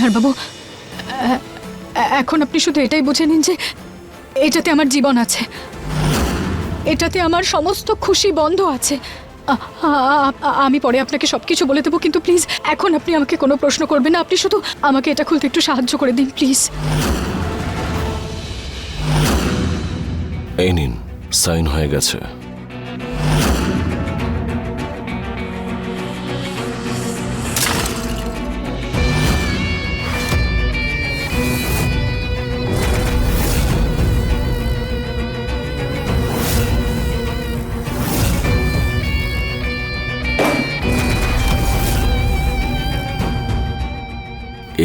নিহার বাবু, এখন আপনি শুধু এটাই বুঝে নিন যে এটাতে আমার জীবন আছে, এটাতে আমার সমস্ত খুশি বন্ধ আছে। আমি পরে আপনাকে সবকিছু বলে দেবো, কিন্তু প্লিজ এখন আপনি আমাকে কোনো প্রশ্ন করবেন না। আপনি শুধু আমাকে এটা খুলতে একটু সাহায্য করে দিন প্লিজ। এই নিন, সাইন হয়ে গেছে।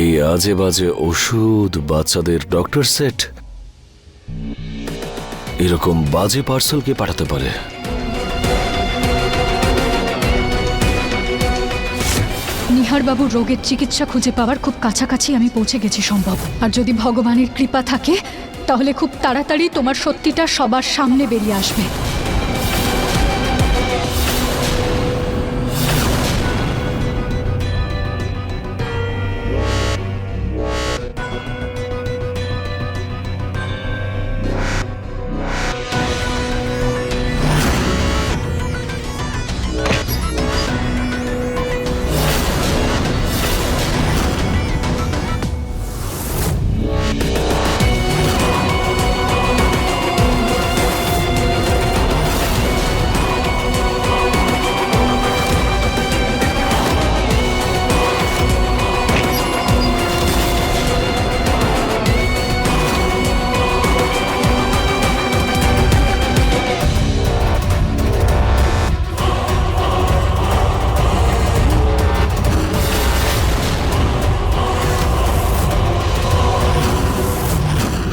এই আজে বাজে ওষুধ, বাচ্চাদের ডক্টর সেট, এরকম বাজে পার্সেল কে পাঠাতে পারে? নিহার বাবুর রোগের চিকিৎসা খুঁজে পাওয়ার খুব কাছাকাছি আমি পৌঁছে গেছি সম্ভব। আর যদি ভগবানের কৃপা থাকে তাহলে খুব তাড়াতাড়ি তোমার সত্যিটা সবার সামনে বেরিয়ে আসবে।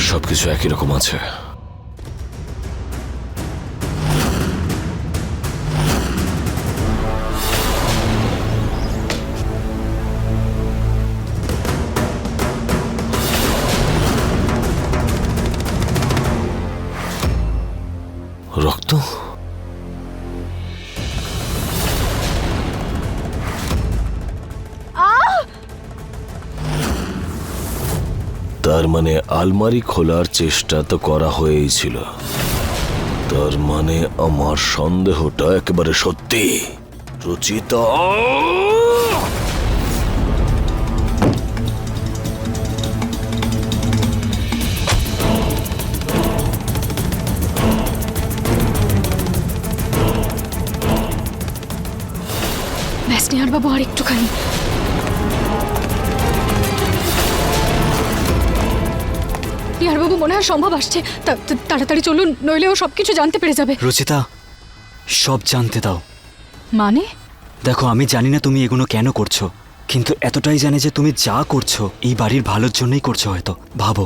সবকিছু একই রকম আছে। রক্ত, তার মানে আলমারি খোলার চেষ্টা তো করা হয়েই ছিল। তার মানে আমার সন্দেহটা একেবারে সত্যি। রুচিতা, ব্যাস নিহার বাবু, আর একটুখানি। নিহার বাবু, মনে হয় সম্ভব আসছে, তাড়াতাড়ি চলুন, নইলেও সবকিছু জানতে পেরে যাবে। রুচিতা, সব জানতে দাও। মানে? দেখো, আমি জানি না তুমি এগুলো কেন করছো, কিন্তু এতটাই জানি যে তুমি যা করছো এই বাড়ির ভালোর জন্যই করছো। হয়তো ভাবো,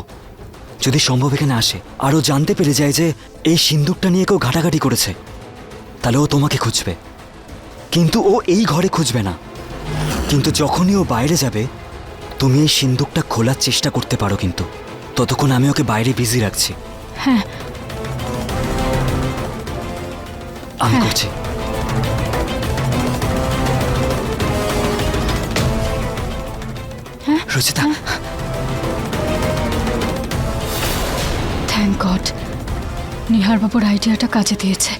যদি সম্ভব এখানে আসে আরও জানতে পেরে যায় যে এই সিন্দুকটা নিয়ে কেউ ঘাটাঘাটি করেছে, তাহলে ও তোমাকে খুঁজবে। কিন্তু ও এই ঘরে খুঁজবে না। কিন্তু যখনই ও বাইরে যাবে তুমি এই সিন্দুকটা খোলার চেষ্টা করতে পারো, কিন্তু ততক্ষণ আমি ওকে বাইরে বিজি রাখছি। হ্যাঁ, আমি করছি। রুচিতা, থ্যাংক গড, নিহার বাবুর আইডিয়াটা কাজে দিয়েছে।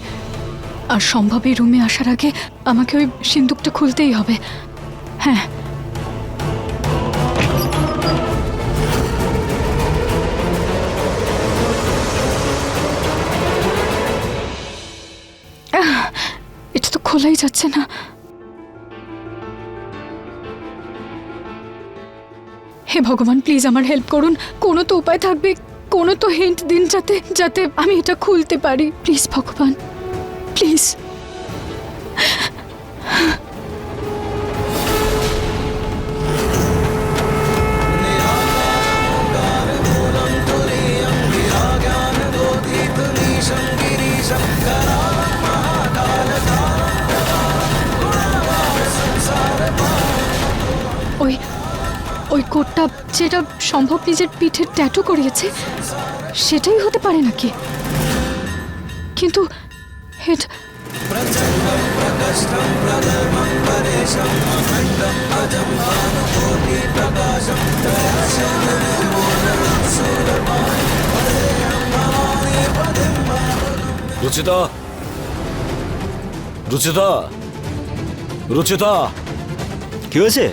আর সম্ভব এই রুমে আসার আগে আমাকে ওই সিন্দুকটা খুলতেই হবে। হ্যাঁ, এটা তো খোলাই যাচ্ছে না। হে ভগবান, প্লিজ আমার হেল্প করুন। কোনো তো উপায় থাকবে, কোনো তো হিন্ট দিন যাতে আমি এটা খুলতে পারি। প্লিজ ভগবান, প্লিজ। ওই কোটটা যেটা সম্ভব নিজের পিঠের ট্যাটু করিয়েছে, সেটাই হতে পারে নাকি? কিন্তু এটা রুচিতা, রুচিতা, রুচিতা। কি হয়েছে?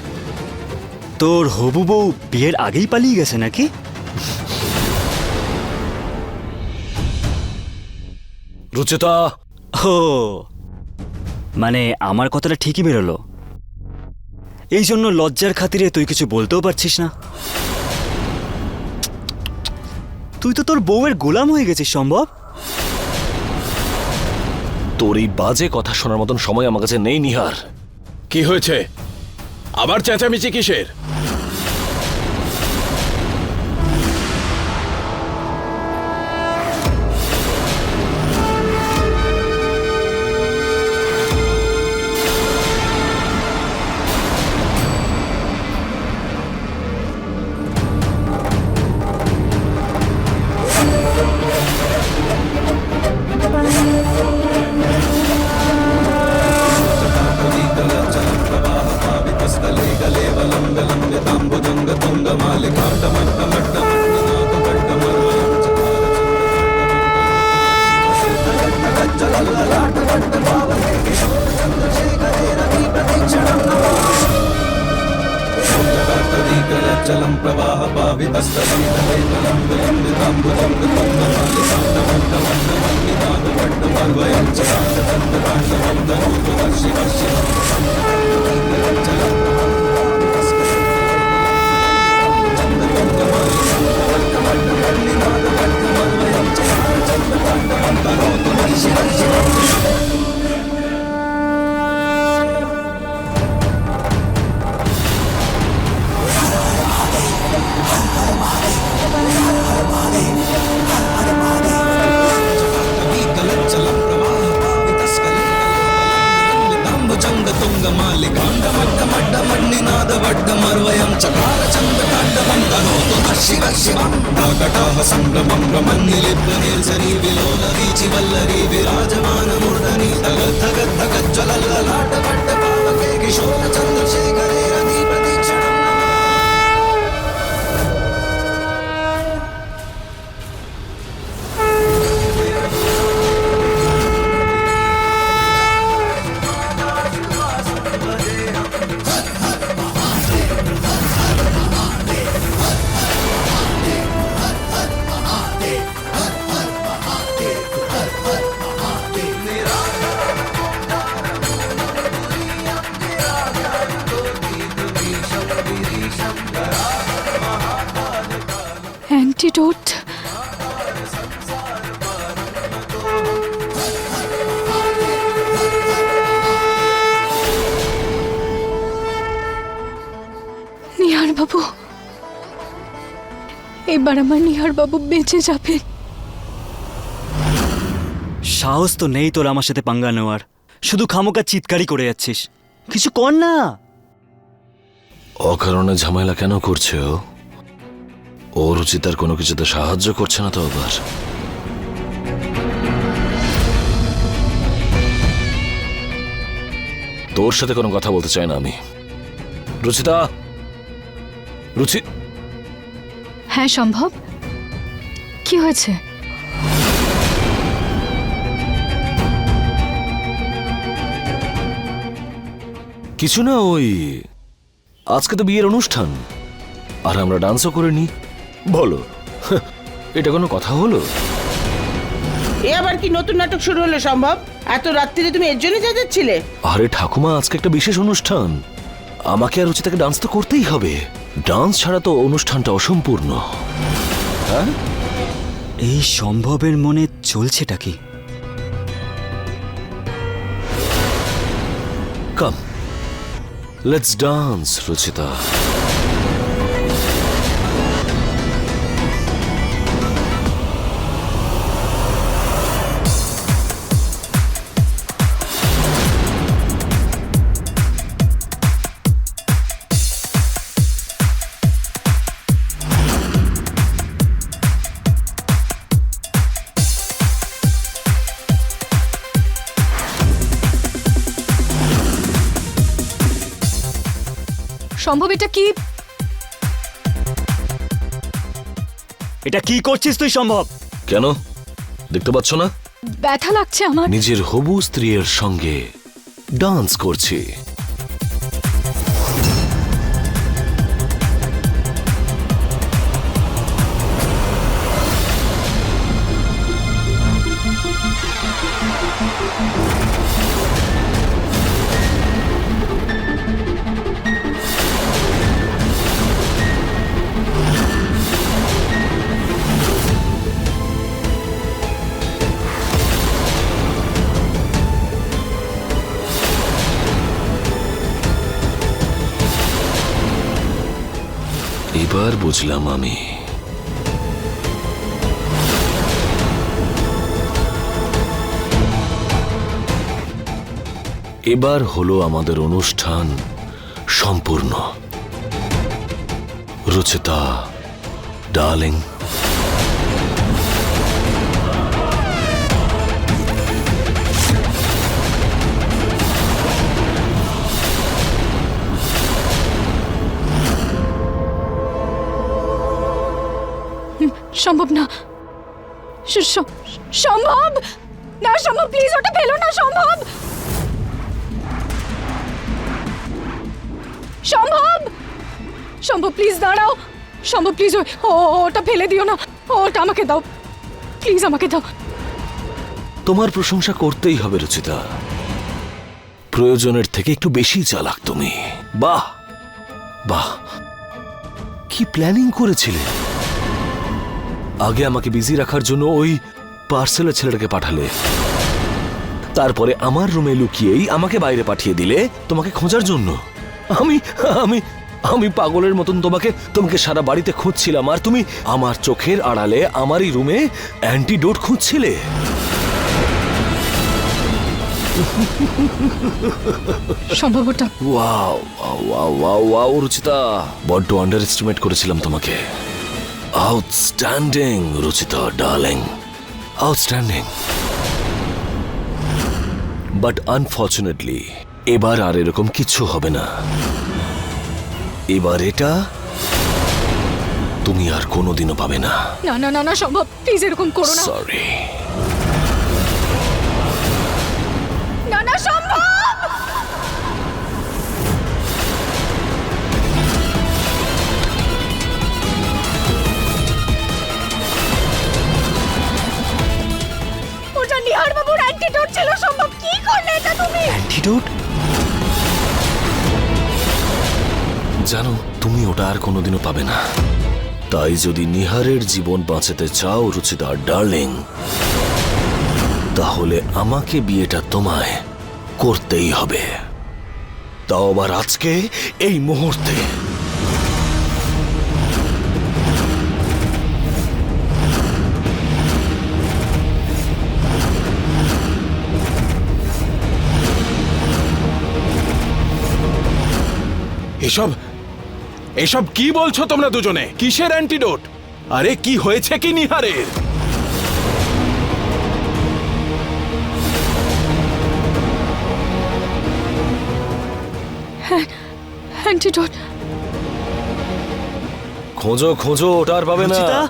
তোর হবু বউ বিয়ের আগেই পালিয়ে গেছে নাকি? রুচিতা। ও, মানে আমার কথাটা ঠিকই বেরোলো। এই জন্য লজ্জার খাতিরে তুই কিছু বলতেও পারছিস না। তুই তো তোর বউয়ের গোলাম হয়ে গেছিস সম্ভব। তোর এই বাজে কথা শোনার মতন সময় আমার কাছে নেই নিহার। কি হয়েছে? আবার চেঁচামেচি কিসের? অ্যান্টিডোট। নিহার বাবু, এবার আমার নিহার বাবু বেঁচে যাবে। সাহস তো নেই তোর আমার সাথে পাঙ্গা নেওয়ার। শুধু খামোকা চিৎকারই করে যাচ্ছিস। কিছু কর না। অকারণে ঝামেলা কেন করছে ও? ও রুচিতার কোনো কিছুতে সাহায্য করছে না তো আবার? তোর সাথে কোনো কথা বলতে চাই না আমি। রুচিতা, রুচি। হ্যাঁ সম্ভব, কি হয়েছে? কিছু না, ওই আজকে তো বিয়ের অনুষ্ঠান আর আমরা ডান্সও করিনি। বলো, এটা কোনো কথা হলো? এ আবার কি নতুন নাটক শুরু হলো সম্ভব? এত রাত্রিরে তুমি এর জন্য যাচ্ছিলে? আরে ঠাকুমা, আজকে একটা বিশেষ অনুষ্ঠান, আমাকে আর রুচিতাকে ডান্স তো করতেই হবে। ডান্স ছাড়া তো অনুষ্ঠানটা অসম্পূর্ণ। হ্যাঁ, এই সম্ভবের মনে চলছেটা কি? কাম, লেটস ডান্স রুচিতা। সম্ভব এটা কি? এটা কি করছিস তুই সম্ভব? কেন দেখতে পাচ্ছ না ব্যথা লাগছে আমার। নিজের হবু স্ত্রীর সঙ্গে ডান্স করছি? এবার বুঝলাম আমি। এবার হলো আমাদের অনুষ্ঠান সম্পূর্ণ। রুচিতা ডার্লিং, সম্ভব না। সম্ভব না, সম্ভব প্লিজ ওটা ফেলো না। সম্ভব, সম্ভব, সম্ভব প্লিজ দাঁড়াও। সম্ভব প্লিজ ওটা ফেলে দিও না, ওটা আমাকে দাও প্লিজ, আমাকে দাও। তোমার প্রশংসা করতেই হবে রুচিতা, প্রয়োজনের থেকে একটু বেশি চালাক তুমি। বাহ বাহ, কি প্ল্যানিং করেছিলে? আগে আমাকে বিজি রাখার জন্য ওই পার্সেলের ছেলেটাকে পাঠালে, তারপরে আমার রুমে লুকিয়েই আমাকে বাইরে পাঠিয়ে দিলে তোমাকে খোঁজার জন্য। আমি আমি আমি পাগলের মতন তোমাকে সারা বাড়িতে খুঁজছিলাম, আর তুমি আমার চোখের আড়ালে আমারই রুমে অ্যান্টিডোট খুঁজছিলে। সম্ভব ওটা। Wow wow wow wow Ruchita, বড্ড আন্ডার এস্টিমেট করেছিলাম তোমাকে। Outstanding Ruchita darling, outstanding. But unfortunately এবার আর এরকম কিছু হবে না। এবার এটা তুমি আর কোনোদিনও পাবে না। না না না না সম্ভব প্লিজ এরকম করো না। সরি। না না সম্ভব। ওটা নিহার বাবুর অ্যান্টিডোট ছিল। সম্ভব কি করলে এটা তুমি? অ্যান্টিডোট? জানো তুমি ওটা আর কোনোদিনও পাবে না। তাই যদি নিহারের জীবন বাঁচাতে চাও রুচিতা ডার্লিং, তাহলে আমাকে বিয়েটা তোমায় করতেই হবে, তাও আবার আজকে এই মুহূর্তে। এসব এসব কি বলছো তোমরা দুজনে? কিসের অ্যান্টিডোট? আরে কি হয়েছে কি নিহারের? অ্যান্টিডোট। খোঁজো খোঁজো, ওটা আর পাবে না। রুচিতা?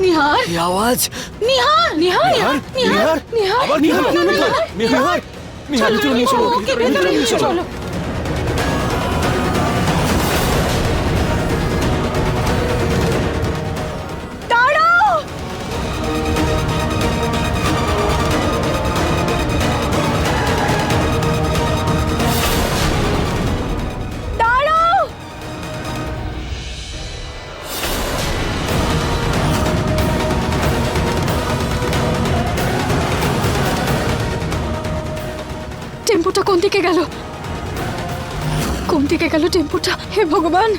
নিহার, এই আওয়াজ! নিহার, নিহার, নিহার, নিহার, নিহার, আবার নিহার? নিহার, নিহার? নিহার, চলো, নিয়ে চলো, ওকে ভেতরে নিয়ে চলো। দাঁড়াও। দাঁড়াও। টেম্পুটা কোন দিকে গেল? কোন দিকে গেল টেম্পুটা? হে ভগবান,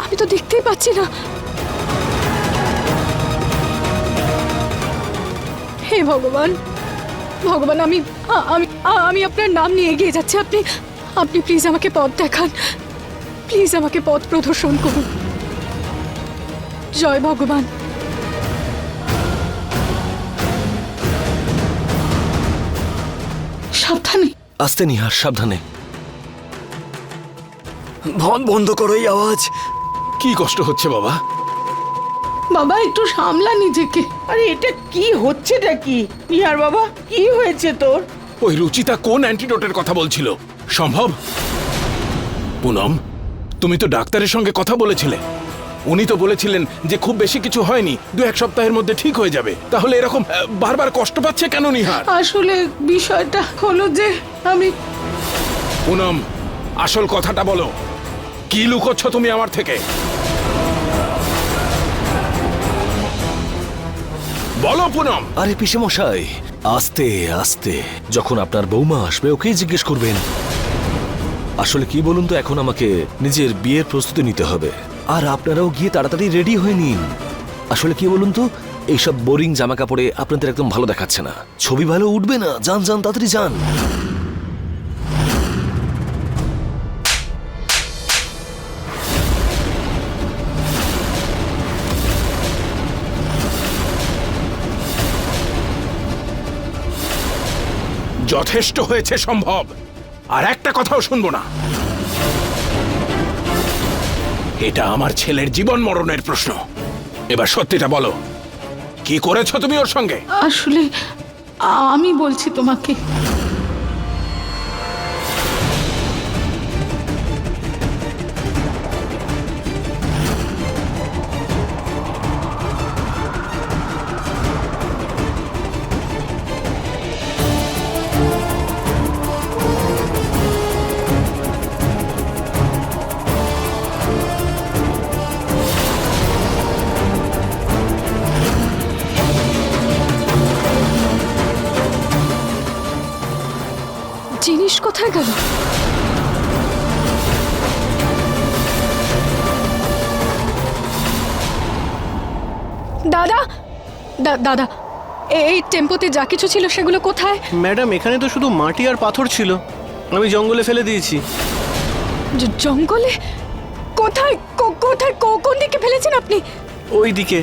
আমি তো দেখতেই পাচ্ছি না। হে ভগবান, ভগবান, আমি আমি আমি আপনার নাম নিয়ে এগিয়ে যাচ্ছি। আপনি আপনি প্লিজ আমাকে পথ দেখান, প্লিজ আমাকে পথ প্রদর্শন করুন। জয় ভগবান। সাবধানে। আস্তে নিহার, সাবধানে। বন্ধ করো এই আওয়াজ। কি কষ্ট হচ্ছে বাবা? বাবা একটু সামলা নিজেকে। আরে এটা কি হচ্ছেটা কি? নিহার বাবা, কি হয়েছে তোর? ওই রুচিতা কোন অ্যান্টিডোটের কথা বলছিল? সম্ভব? পুনম, তুমি তো ডাক্তারের সঙ্গে কথা বলেছিলে। উনি তো বলেছিলেন যে খুব বেশি কিছু হয়নি, 2-1 সপ্তাহের মধ্যে ঠিক হয়ে যাবে। তাহলে এরকম বারবার কষ্ট পাচ্ছে কেন নিহার? আসলে বিষয়টা হলো যে আমি পুনম, আসল কথাটা বলো। কি লুকোচ্ছ তুমি আমার থেকে? বলো পুনম। আরে পিসেমশাই, আস্তে আস্তে। যখন আপনার বৌমা আসবে ওকেই জিজ্ঞেস করবেন। আসলে কি বলুন তো, এখন আমাকে নিজের বিয়ের প্রস্তুতি নিতে হবে, আর আপনারাও গিয়ে তাড়াতাড়ি রেডি হয়ে নিন। আসলে কি বলুন তো, এইসব বোরিং জামা কাপড়ে আপনাদের একদম ভালো দেখাচ্ছে না, ছবি ভালো উঠবে না। যান যান, তাড়াতাড়ি যান। যথেষ্ট হয়েছে সম্ভব, আর একটা কথাও শুনবো না। এটা আমার ছেলের জীবন মরণের প্রশ্ন। এবার সত্যিটা বলো, কি করেছো তুমি ওর সঙ্গে? আসলে আমি বলছি তোমাকে। জিনিস কোথায় গেল? দাদা, দাদা, এই টেম্পোতে যা কিছু ছিল সেগুলো কোথায়? ম্যাডাম, এখানে তো শুধু মাটি আর পাথর ছিল, আমি জঙ্গলে ফেলে দিয়েছি। জঙ্গলে? কোথায়? কোথায়? কোন দিকে ফেলেছেন আপনি? ওই দিকে।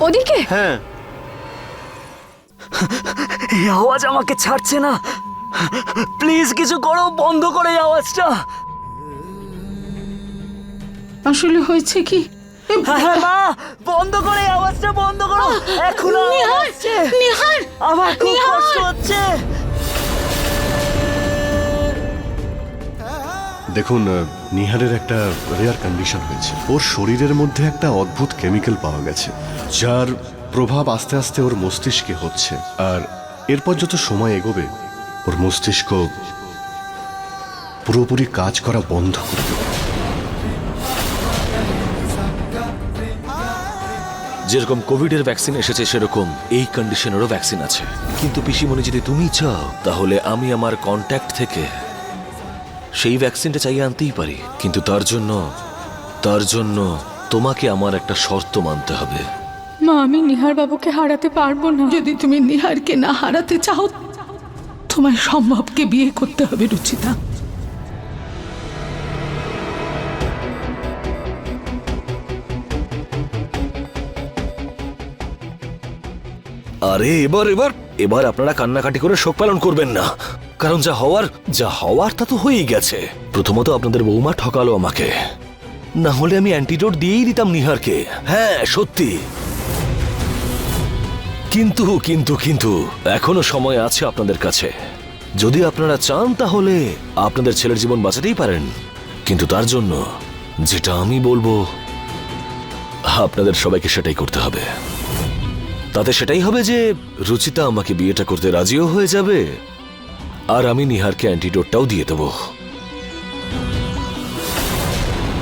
ওদিকে? হ্যাঁ। এই আওয়াজ আমাকে ছাড়ছে না। প্লিজ কিছু করো, বন্ধ করো এই আওয়াজটা। আসলে হয়েছে কি? হ্যাঁ মা, বন্ধ করে এই আওয়াজটা বন্ধ করো। এখন নিহার, আমার খুব কষ্ট হচ্ছে। দেখুন, নিহারের একটা রেয়ার কন্ডিশন হয়েছে। ওর শরীরের মধ্যে একটা অদ্ভুত কেমিক্যাল পাওয়া গেছে, যার প্রভাব আস্তে আস্তে ওর মস্তিষ্কে হচ্ছে, আর এরপর যত সময় এগোবে ওর মস্তিষ্ক পুরোপুরি কাজ করা বন্ধ করে দেবে। যেরকম কোভিডের ভ্যাকসিন এসেছে, সেরকম এই কন্ডিশনেরও ভ্যাকসিন আছে। কিন্তু পিসিমণি, যদি তুমি চাও তাহলে আমি আমার কন্ট্যাক্ট থেকে সেই ভ্যাকসিনটা চাইয়ে আনতেই পারি। কিন্তু তার জন্য তোমাকে আমার একটা শর্ত মানতে হবে। মা, আমি নিহার বাবুকে হারাতে পারবো না। যদি তুমি নিহারকে না হারাতে চাও, তোমায় সম্ভবকে বিয়ে করতে হবে রুচিতা। আরে এবার আপনারা কান্নাকাটি করে শোক পালন করবেন না, কারণ যা হওয়ার তা তো হয়েই গেছে। প্রথমত আপনাদের বৌমা ঠকালো আমাকে, না হলে আমি অ্যান্টিডোট দিয়েই দিতাম নিহারকে। হ্যাঁ সত্যি। কিন্তু এখনো সময় আছে আপনাদের কাছে। যদি আপনারা চান তাহলে আপনাদের ছেলের জীবন বাঁচাতেই পারেন, কিন্তু তার জন্য যেটা আমি বলবো আপনাদের সবাইকে সেটাই করতে হবে। তাতে সেটাই হবে যে রুচিতা আমাকে বিয়েটা করতে রাজিও হয়ে যাবে, আর আমি নিহারকে অ্যান্টিডোটটাও দিয়ে দেব।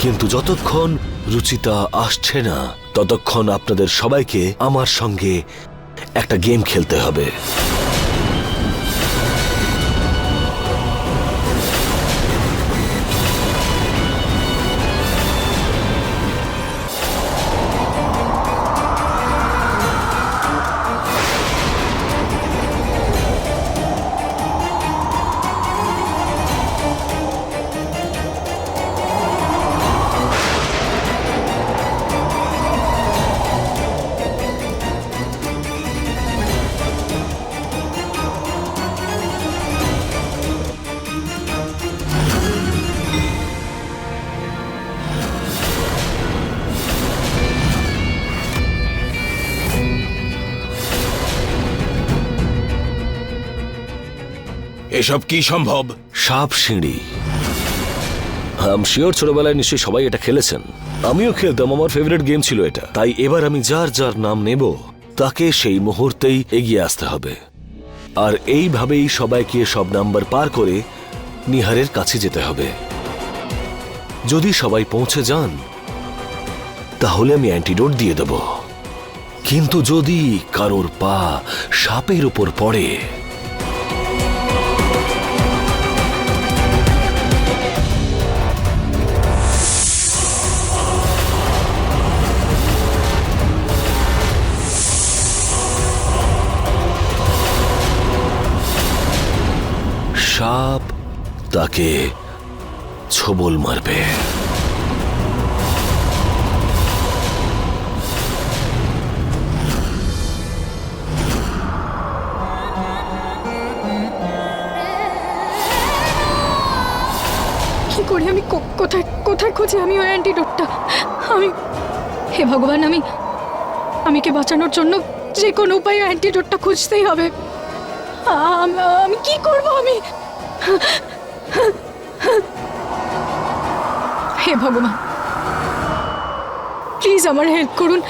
কিন্তু যতক্ষণ রুচিতা আসছে না, ততক্ষণ আপনাদের সবাইকে আমার সঙ্গে একটা গেম খেলতে হবে। এসব কি সম্ভব? সাপ সিঁড়ি। আম শিওর ছোটবেলায় নিশ্চয়ই সবাই এটা খেলেছেন, আমিও খেলতাম, আমার ফেভারিট গেম ছিল এটা। তাই এবার আমি যার যার নাম নেব তাকে সেই মুহূর্তেই এগিয়ে আসতে হবে, আর এইভাবেই সবাইকে সব নাম্বার পার করে নিহারের কাছে যেতে হবে। যদি সবাই পৌঁছে যান তাহলে আমি অ্যান্টিডোট দিয়ে দেব, কিন্তু যদি কারোর পা সাপের উপর পড়ে সাপ তাকে ছোবল মারবে। কি করি আমি? কোথায় কোথায় খুঁজি আমি ওই অ্যান্টিডোটটা? আমি, হে ভগবান, আমি কে বাঁচানোর জন্য যে কোনো উপায়ে অ্যান্টিডোটটা খুঁজতেই হবে। আমি কি করব? আমি, হে ভগবান, প্লিজ আমার হেল্প করুন।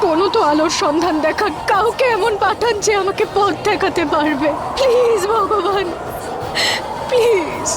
কোনো তো আলোর সন্ধান দেখান, কাউকে এমন পাঠান যে আমাকে পথ দেখাতে পারবে। প্লিজ ভগবান, প্লিজ।